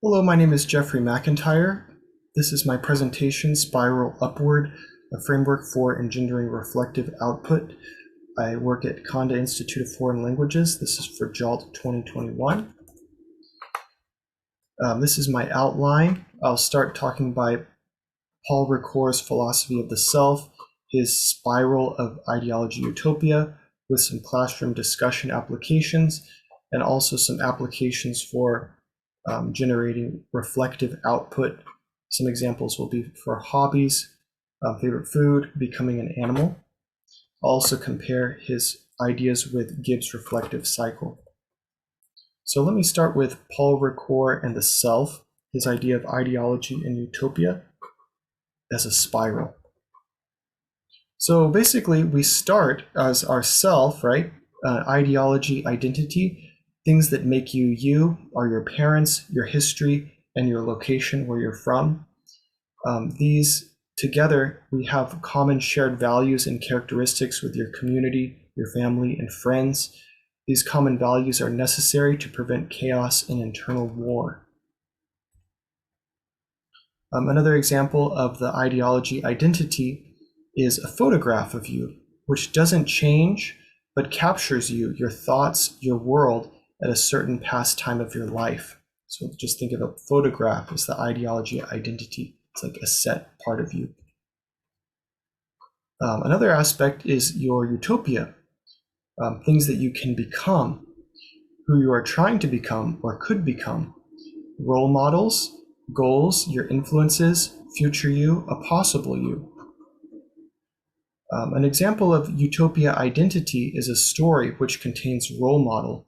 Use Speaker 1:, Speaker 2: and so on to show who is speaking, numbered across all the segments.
Speaker 1: Hello, my name is Jeffrey McIntyre. This is my presentation, Spiral Upward, a framework for engendering reflective output. I work at Conda Institute of Foreign Languages. This is for JALT 2021. This is my outline. I'll start talking by Paul Ricoeur's philosophy of the self, his spiral of ideology utopia, with some classroom discussion applications, and also some applications for generating reflective output. Some examples will be for hobbies, favorite food, becoming an animal. I'll also compare his ideas with Gibbs' reflective cycle. So let me start with Paul Ricoeur and the self, his idea of ideology and utopia as a spiral. So basically we start as our self, right? Ideology, identity. Things that make you you are your parents, your history, and your location where you're from. These together, we have common shared values and characteristics with your community, your family, and friends. These common values are necessary to prevent chaos and internal war. Another example of the ideology identity is a photograph of you, which doesn't change, but captures you, your thoughts, your world, at a certain past time of your life. So just think of a photograph as the ideology identity. It's like a set part of you. Another aspect is your utopia, things that you can become, who you are trying to become or could become, role models, goals, your influences, future you, a possible you. An example of utopia identity is a story which contains role model,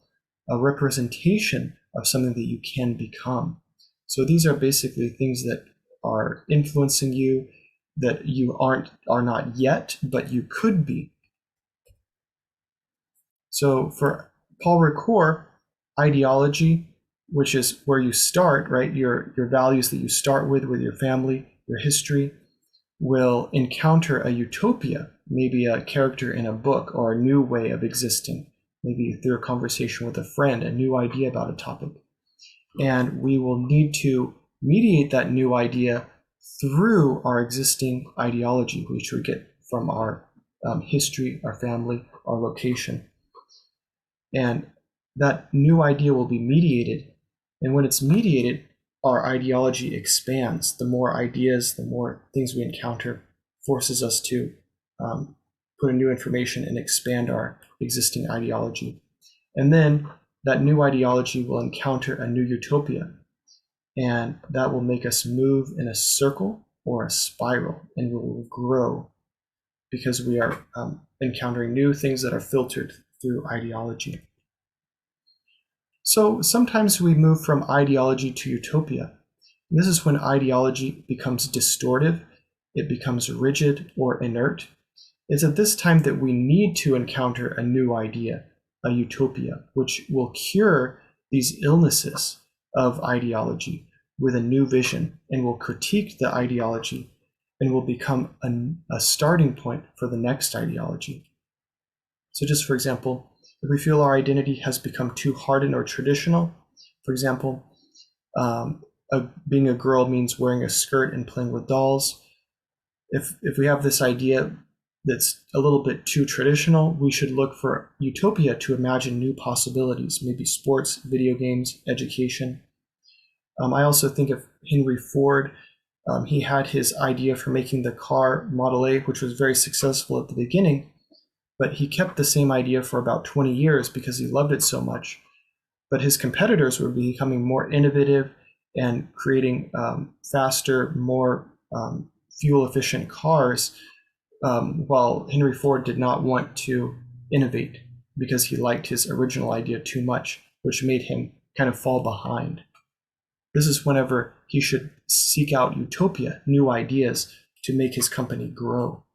Speaker 1: a representation of something that you can become. So these are basically things that are influencing you, that you are not yet, but you could be. So for Paul Ricoeur, ideology, which is where you start, right? Your values that you start with your family, your history, will encounter a utopia, maybe a character in a book or a new way of existing. Maybe through a conversation with a friend, a new idea about a topic. And we will need to mediate that new idea through our existing ideology, which we get from our history, our family, our location. And that new idea will be mediated. And when it's mediated, our ideology expands. The more ideas, the more things we encounter forces us to put in new information and expand our existing ideology. And then that new ideology will encounter a new utopia, and that will make us move in a circle or a spiral, and we will grow because we are encountering new things that are filtered through ideology. So sometimes we move from ideology to utopia. And this is when ideology becomes distortive, it becomes rigid or inert. It's at this time that we need to encounter a new idea, a utopia, which will cure these illnesses of ideology with a new vision and will critique the ideology and will become a starting point for the next ideology. So just for example, if we feel our identity has become too hardened or traditional, for example, being a girl means wearing a skirt and playing with dolls. If we have this idea that's a little bit too traditional, we should look for utopia to imagine new possibilities, maybe sports, video games, education. I also think of Henry Ford. He had his idea for making the car Model A, which was very successful at the beginning, but he kept the same idea for about 20 years because he loved it so much. But his competitors were becoming more innovative and creating faster, more fuel-efficient cars, while Henry Ford did not want to innovate because he liked his original idea too much, which made him kind of fall behind. This is whenever he should seek out utopia, new ideas, to make his company grow.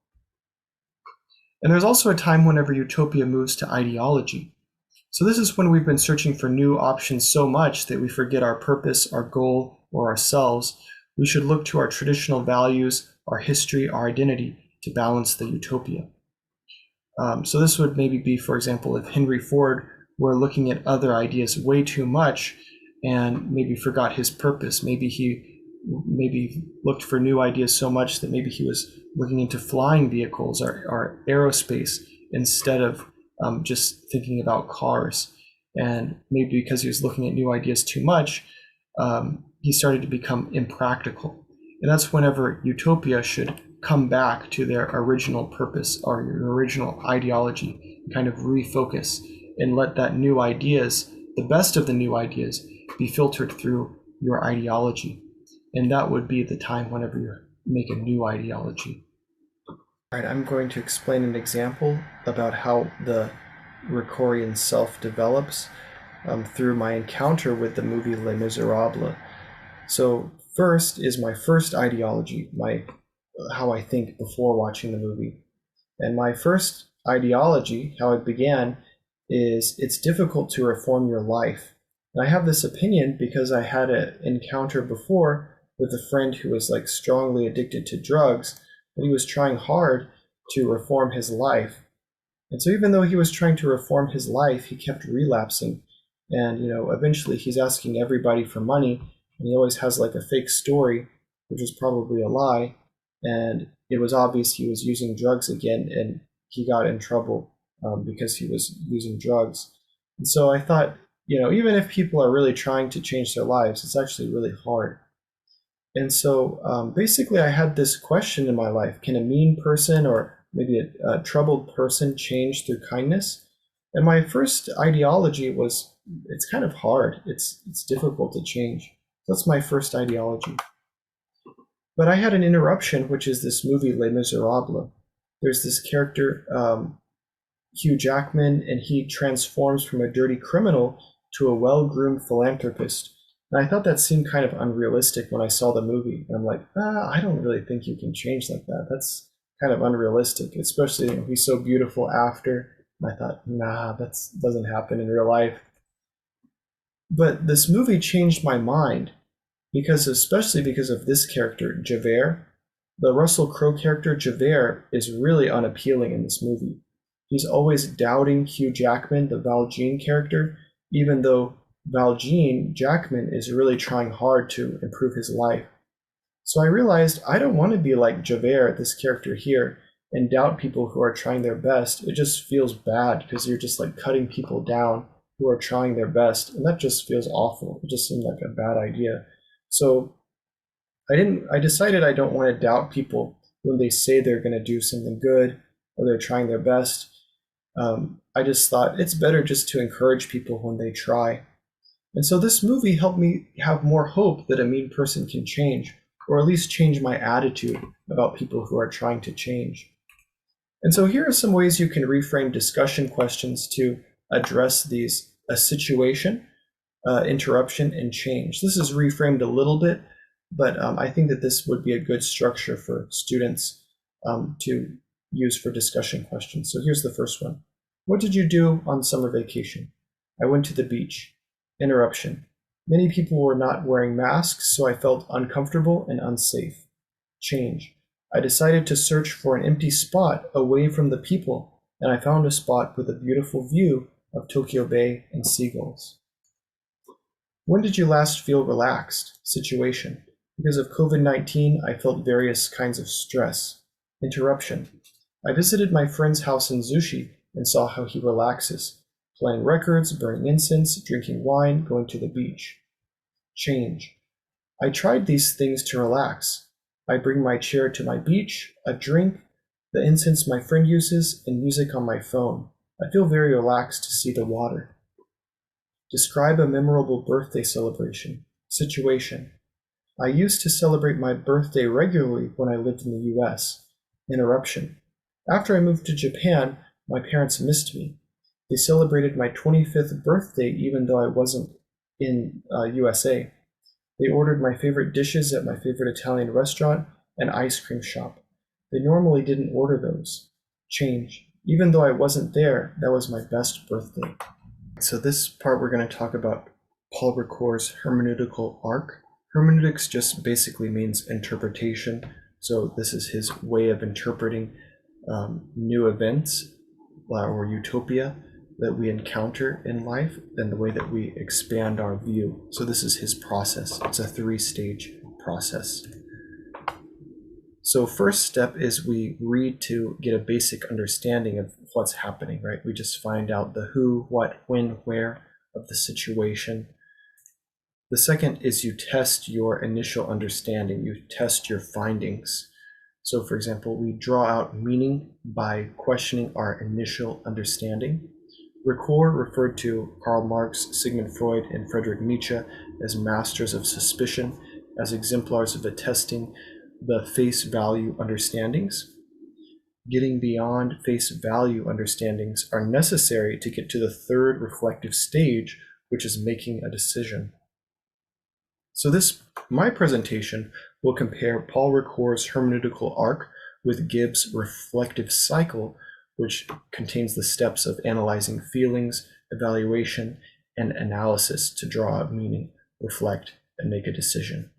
Speaker 1: And there's also a time whenever utopia moves to ideology. So this is when we've been searching for new options so much that we forget our purpose, our goal, or ourselves. We should look to our traditional values, our history, our identity to balance the utopia. So this would maybe be, for example, if Henry Ford were looking at other ideas way too much, and maybe forgot his purpose. Maybe he looked for new ideas so much that maybe he was looking into flying vehicles or aerospace instead of just thinking about cars. And maybe because he was looking at new ideas too much, he started to become impractical. And that's whenever Utopia should come back to their original purpose or your original ideology, kind of refocus and let that new ideas, the best of the new ideas, be filtered through your ideology. And that would be the time whenever you make a new ideology. All right, I'm going to explain an example about how the Ricoeurian self develops through my encounter with the movie Les Miserables. So first is my first ideology, how I think before watching the movie. And my first ideology, how it began, is it's difficult to reform your life. And I have this opinion because I had an encounter before with a friend who was like strongly addicted to drugs, but he was trying hard to reform his life. And so even though he was trying to reform his life, he kept relapsing. And eventually he's asking everybody for money, and he always has like a fake story, which is probably a lie. And it was obvious he was using drugs again, and he got in trouble because he was using drugs. And so I thought, even if people are really trying to change their lives, it's actually really hard. And so basically I had this question in my life: can a mean person or maybe a troubled person change through kindness? And my first ideology was, it's kind of hard. It's difficult to change. That's my first ideology. But I had an interruption, which is this movie Les Miserables. There's this character, Hugh Jackman, and he transforms from a dirty criminal to a well-groomed philanthropist. And I thought that seemed kind of unrealistic when I saw the movie. And I'm like, I don't really think you can change like that. That's kind of unrealistic, especially he's so beautiful after. And I thought, nah, that doesn't happen in real life. But this movie changed my mind, especially because of this character, Javert. The Russell Crowe character, Javert, is really unappealing in this movie. He's always doubting Hugh Jackman, the Valjean character, even though Valjean, Jackman, is really trying hard to improve his life. So I realized I don't want to be like Javert, this character here, and doubt people who are trying their best. It just feels bad because you're just like cutting people down who are trying their best, and that just feels awful. It just seemed like a bad idea. So I decided I don't want to doubt people when they say they're going to do something good or they're trying their best. I just thought it's better just to encourage people when they try. And so this movie helped me have more hope that a mean person can change, or at least change my attitude about people who are trying to change. And so here are some ways you can reframe discussion questions to address these: a situation, interruption, and change. This is reframed a little bit, but I think that this would be a good structure for students to use for discussion questions. So here's the first one. What did you do on summer vacation? I went to the beach. Interruption. Many people were not wearing masks, so I felt uncomfortable and unsafe. Change. I decided to search for an empty spot away from the people, and I found a spot with a beautiful view of Tokyo Bay and seagulls. When did you last feel relaxed? Situation. Because of COVID-19, I felt various kinds of stress. Interruption. I visited my friend's house in Zushi and saw how he relaxes, playing records, burning incense, drinking wine, going to the beach. Change. I tried these things to relax. I bring my chair to my beach, a drink, the incense my friend uses, and music on my phone. I feel very relaxed to see the water. Describe a memorable birthday celebration. Situation. I used to celebrate my birthday regularly when I lived in the US. Interruption. After I moved to Japan, my parents missed me. They celebrated my 25th birthday even though I wasn't in USA. They ordered my favorite dishes at my favorite Italian restaurant and ice cream shop. They normally didn't order those. Change. Even though I wasn't there, that was my best birthday. So this part we're going to talk about Paul Ricoeur's hermeneutical arc. Hermeneutics just basically means interpretation. So this is his way of interpreting new events or utopia. that we encounter in life and the way that we expand our view. So this is his process. It's a 3-stage process. So first step is we read to get a basic understanding of what's happening, right? We just find out the who, what, when, where of the situation. The second is you test your initial understanding. You test your findings. So for example, we draw out meaning by questioning our initial understanding. Ricoeur referred to Karl Marx, Sigmund Freud, and Friedrich Nietzsche as masters of suspicion, as exemplars of attesting the face value understandings. Getting beyond face value understandings are necessary to get to the third reflective stage, which is making a decision. So my presentation will compare Paul Ricoeur's hermeneutical arc with Gibbs' reflective cycle, which contains the steps of analyzing feelings, evaluation, and analysis to draw out meaning, reflect, and make a decision.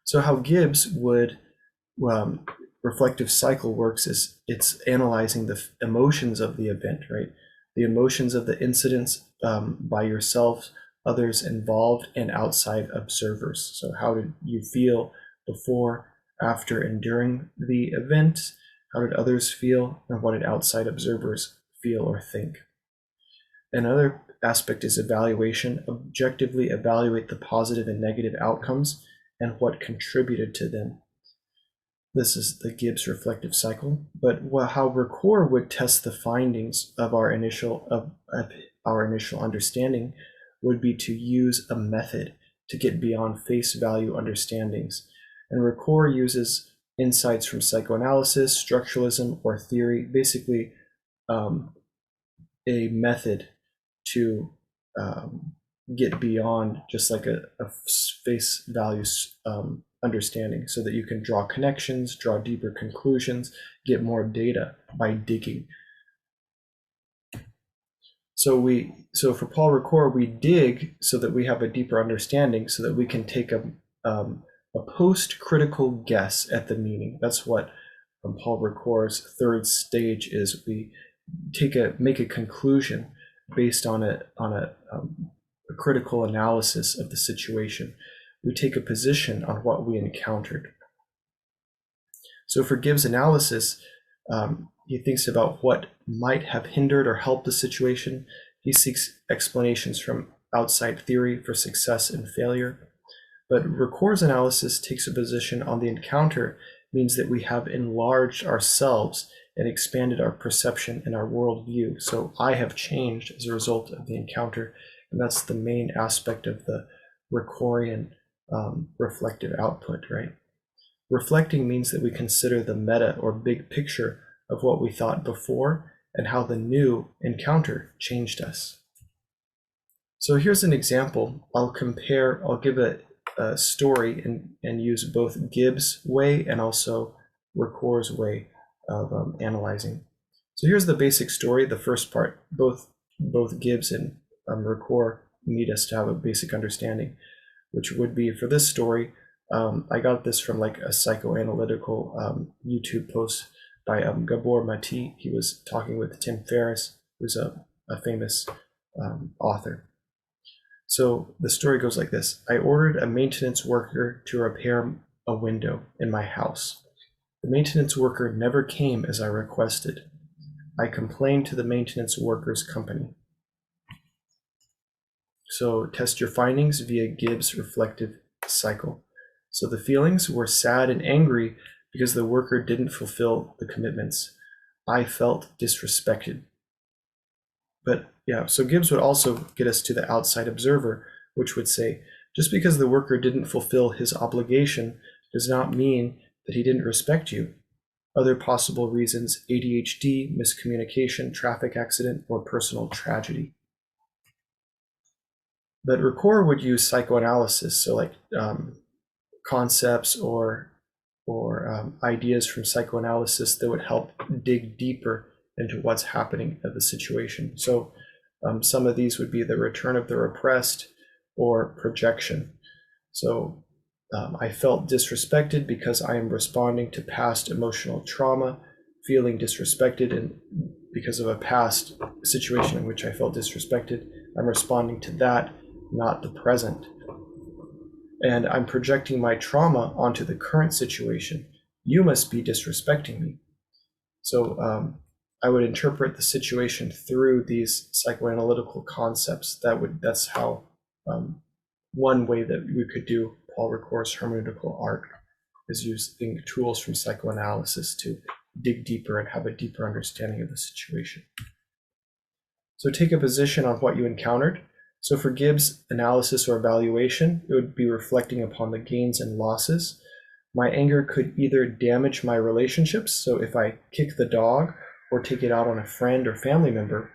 Speaker 1: So how Gibbs would reflective cycle works is it's analyzing the emotions of the event, right? The emotions of the incidents by yourself, others involved, and outside observers. So how did you feel before, after, and during the event? How did others feel? And what did outside observers feel or think? Another aspect is evaluation. Objectively evaluate the positive and negative outcomes and what contributed to them. This is the Gibbs reflective cycle. But how Ricoeur would test the findings of our initial understanding would be to use a method to get beyond face value understandings. And Ricoeur uses insights from psychoanalysis, structuralism, or theory, basically a method to get beyond just like a face value understanding, so that you can draw connections, draw deeper conclusions, get more data by digging. So for Paul Ricoeur, we dig so that we have a deeper understanding, so that we can take a post-critical guess at the meaning. That's what Paul Ricoeur's third stage is. We make a conclusion based on a critical analysis of the situation. We take a position on what we encountered. So for Gibbs' analysis, he thinks about what might have hindered or helped the situation. He seeks explanations from outside theory for success and failure. But Ricoeur's analysis takes a position on the encounter, means that we have enlarged ourselves and expanded our perception and our worldview. So I have changed as a result of the encounter, and that's the main aspect of the Ricoeurian reflective output, right? Reflecting means that we consider the meta or big picture of what we thought before and how the new encounter changed us. So here's an example. I'll give a story and use both Gibbs' way and also Ricoeur's way of analyzing. So here's the basic story. The first part, both Gibbs and Ricoeur need us to have a basic understanding, which would be, for this story, I got this from like a psychoanalytical YouTube post by Gabor Mati. He was talking with Tim Ferriss, who's a famous author. So the story goes like this. I ordered a maintenance worker to repair a window in my house. The maintenance worker never came as I requested. I complained to the maintenance worker's company. So test your findings via Gibbs' reflective cycle. So the feelings were sad and angry because the worker didn't fulfill the commitments. I felt disrespected. But yeah, so Gibbs would also get us to the outside observer, which would say, just because the worker didn't fulfill his obligation does not mean that he didn't respect you. Other possible reasons: ADHD, miscommunication, traffic accident, or personal tragedy. But Ricoeur would use psychoanalysis, so like concepts or ideas from psychoanalysis that would help dig deeper into what's happening at the situation. So some of these would be the return of the repressed or projection. So I felt disrespected because I am responding to past emotional trauma. feeling disrespected and because of a past situation in which I felt disrespected, I'm responding to that, not the present. And I'm projecting my trauma onto the current situation. You must be disrespecting me. So I would interpret the situation through these psychoanalytical concepts. That's how one way that we could do Paul Ricoeur's hermeneutical art, is using tools from psychoanalysis to dig deeper and have a deeper understanding of the situation. So take a position on what you encountered. So for Gibbs' analysis or evaluation, it would be reflecting upon the gains and losses. My anger could either damage my relationships, so if I kick the dog or take it out on a friend or family member,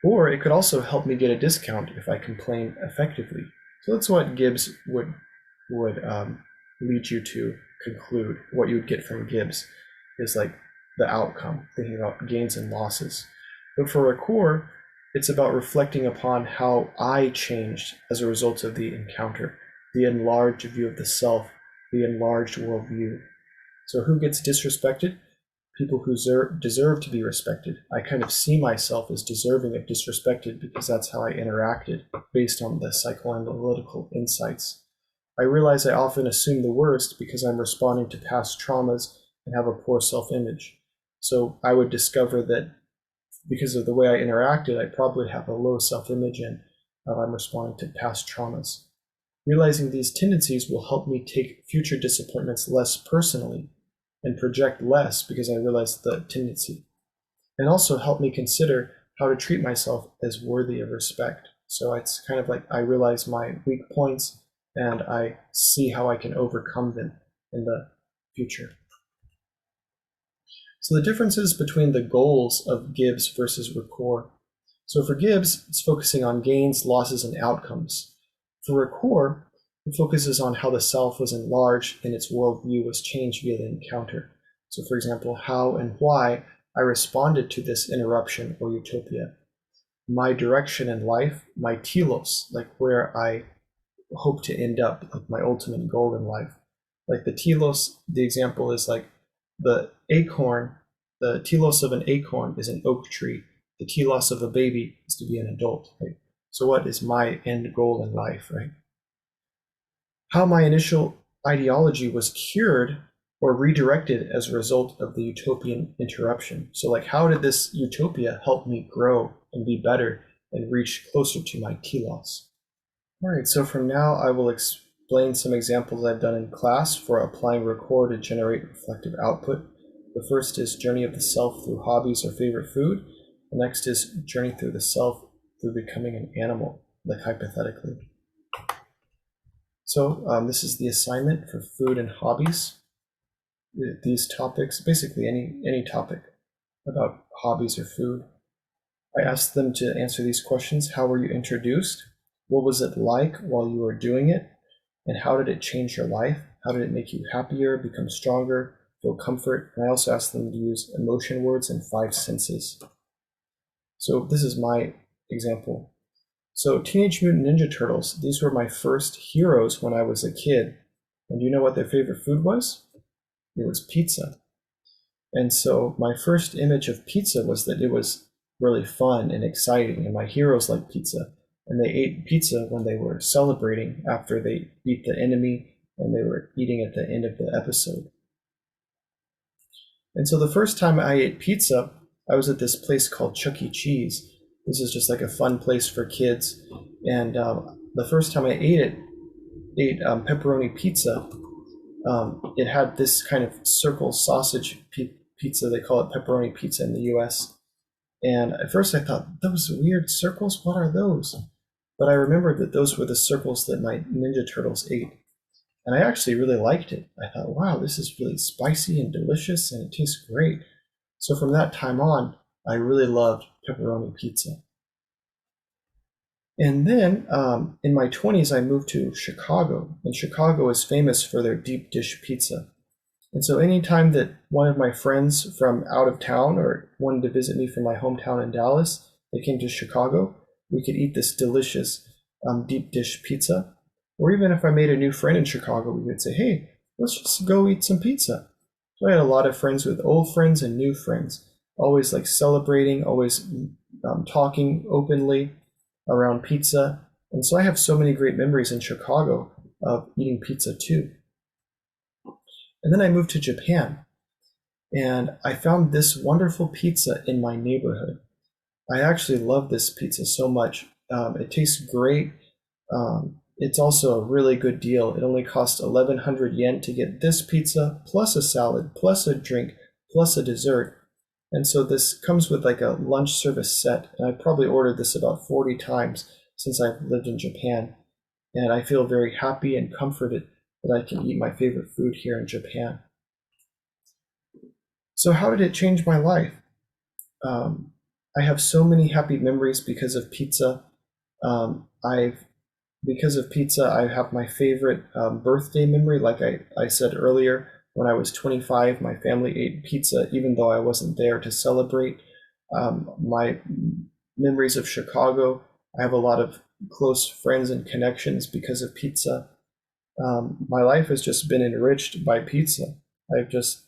Speaker 1: or it could also help me get a discount if I complain effectively. So that's what Gibbs would lead you to conclude. What you would get from Gibbs is like the outcome, thinking about gains and losses. But for Ricoeur, it's about reflecting upon how I changed as a result of the encounter, the enlarged view of the self, the enlarged worldview. So who gets disrespected? People who deserve to be respected. I kind of see myself as deserving of disrespected because that's how I interacted based on the psychoanalytical insights. I realize I often assume the worst because I'm responding to past traumas and have a poor self-image. So I would discover that because of the way I interacted, I probably have a low self-image and I'm responding to past traumas. Realizing these tendencies will help me take future disappointments less personally and project less because I realize the tendency, and also help me consider how to treat myself as worthy of respect. So it's kind of like I realize my weak points and I see how I can overcome them in the future. So the differences between the goals of Gibbs versus Ricoeur. So for Gibbs, it's focusing on gains, losses, and outcomes. For Ricoeur, it focuses on how the self was enlarged and its worldview was changed via the encounter. So for example, how and why I responded to this interruption or utopia. My direction in life, my telos, like where I hope to end up, like my ultimate goal in life. Like the telos, the example is like the acorn, the telos of an acorn is an oak tree. The telos of a baby is to be an adult, right? So what is my end goal in life, right? How my initial ideology was cured or redirected as a result of the utopian interruption. So like, how did this utopia help me grow and be better and reach closer to my telos? All right, so from now I will explain some examples I've done in class for applying Ricoeur to generate reflective output. The first is journey of the self through hobbies or favorite food. The next is journey through the self through becoming an animal, like hypothetically. So this is the assignment for food and hobbies. These topics, basically any topic about hobbies or food. I asked them to answer these questions. How were you introduced? What was it like while you were doing it? And how did it change your life? How did it make you happier, become stronger, feel comfort? And I also asked them to use emotion words and 5 senses. So this is my example. So Teenage Mutant Ninja Turtles, these were my first heroes when I was a kid. And do you know what their favorite food was? It was pizza. And so my first image of pizza was that it was really fun and exciting, and my heroes liked pizza. And they ate pizza when they were celebrating after they beat the enemy, and they were eating at the end of the episode. And so the first time I ate pizza, I was at this place called Chuck E. Cheese. This is just like a fun place for kids. And the first time I ate pepperoni pizza. It had this kind of circle sausage pizza. They call it pepperoni pizza in the US. And at first I thought, those weird circles, what are those? But I remembered that those were the circles that my Ninja Turtles ate. And I actually really liked it. I thought, wow, this is really spicy and delicious and it tastes great. So from that time on, I really loved pepperoni pizza. And then in my 20s, I moved to Chicago. And Chicago is famous for their deep dish pizza. And so anytime that one of my friends from out of town or wanted to visit me from my hometown in Dallas, they came to Chicago, we could eat this delicious deep dish pizza. Or even if I made a new friend in Chicago, we would say, hey, let's just go eat some pizza. So I had a lot of friends with old friends and new friends, always like celebrating, always talking openly around pizza. And so I have so many great memories in Chicago of eating pizza too. And then I moved to Japan, and I found this wonderful pizza in my neighborhood. I actually love this pizza so much. It tastes great. It's also a really good deal. It only costs 1,100 yen to get this pizza, plus a salad, plus a drink, plus a dessert. And so this comes with like a lunch service set, and I probably ordered this about 40 times since I've lived in Japan. And I feel very happy and comforted that I can eat my favorite food here in Japan. So how did it change my life? I have so many happy memories because of pizza. Because of pizza, I have my favorite birthday memory. Like I said earlier, when I was 25, my family ate pizza even though I wasn't there to celebrate. My memories of Chicago, I have a lot of close friends and connections because of pizza. My life has just been enriched by pizza. I've just,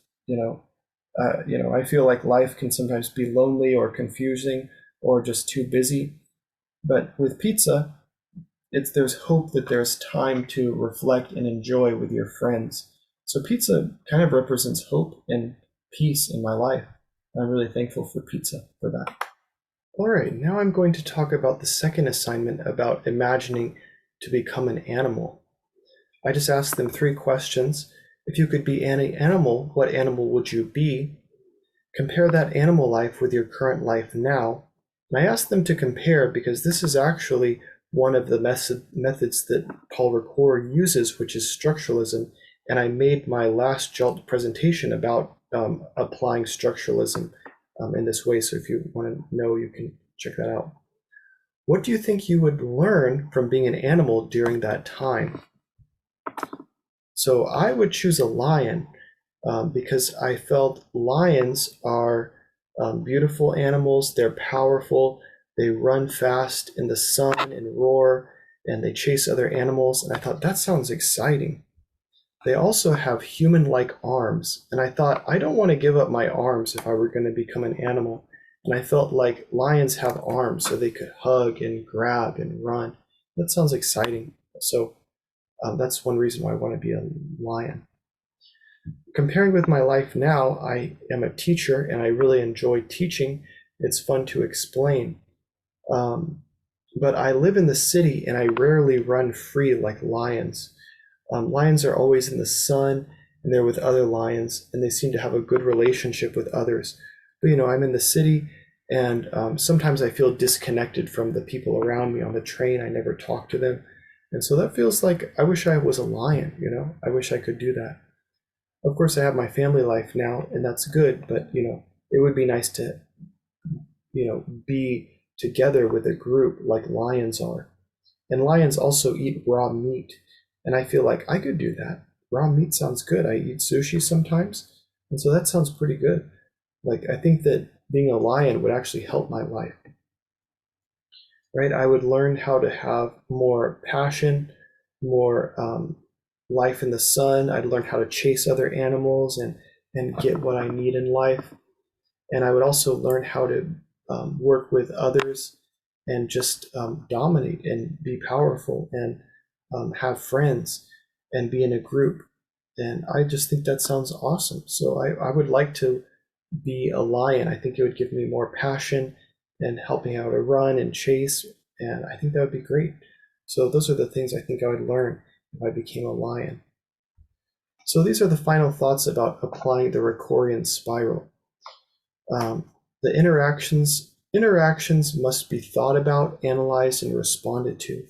Speaker 1: I feel like life can sometimes be lonely or confusing or just too busy. But with pizza, there's hope that there's time to reflect and enjoy with your friends. So pizza kind of represents hope and peace in my life. I'm really thankful for pizza for that. All right, now I'm going to talk about the second assignment about imagining to become an animal. I just asked them 3 questions. If you could be any animal, what animal would you be? Compare that animal life with your current life now. And I asked them to compare because this is actually one of the methods that Paul Ricoeur uses, which is structuralism. And I made my last JALT presentation about applying structuralism in this way. So if you want to know, you can check that out. What do you think you would learn from being an animal during that time? So I would choose a lion because I felt lions are beautiful animals. They're powerful. They run fast in the sun and roar, and they chase other animals. And I thought, that sounds exciting. They also have human-like arms. And I thought, I don't want to give up my arms if I were going to become an animal. And I felt like lions have arms so they could hug and grab and run. That sounds exciting. So that's one reason why I want to be a lion. Comparing with my life now, I am a teacher and I really enjoy teaching. It's fun to explain. But I live in the city and I rarely run free like lions. Lions are always in the sun and they're with other lions and they seem to have a good relationship with others. But I'm in the city and sometimes I feel disconnected from the people around me on the train. I never talk to them. And so that feels like I wish I was a lion, I wish I could do that. Of course, I have my family life now and that's good, but it would be nice to, be together with a group like lions are. And lions also eat raw meat. And I feel like I could do that. Raw meat sounds good. I eat sushi sometimes. And so that sounds pretty good. Like, I think that being a lion would actually help my life. Right? I would learn how to have more passion, more life in the sun. I'd learn how to chase other animals and get what I need in life. And I would also learn how to work with others and just dominate and be powerful and have friends and be in a group. And I just think that sounds awesome. So I would like to be a lion. I think it would give me more passion and help me how to run and chase. And I think that would be great. So those are the things I think I would learn if I became a lion. So these are the final thoughts about applying the Ricoeurian spiral. The interactions must be thought about, analyzed, and responded to.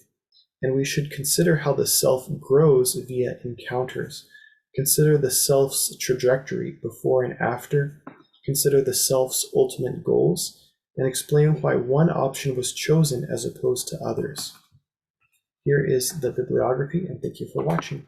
Speaker 1: And we should consider how the self grows via encounters. Consider the self's trajectory before and after. Consider the self's ultimate goals, and explain why one option was chosen as opposed to others. Here is the bibliography, and thank you for watching.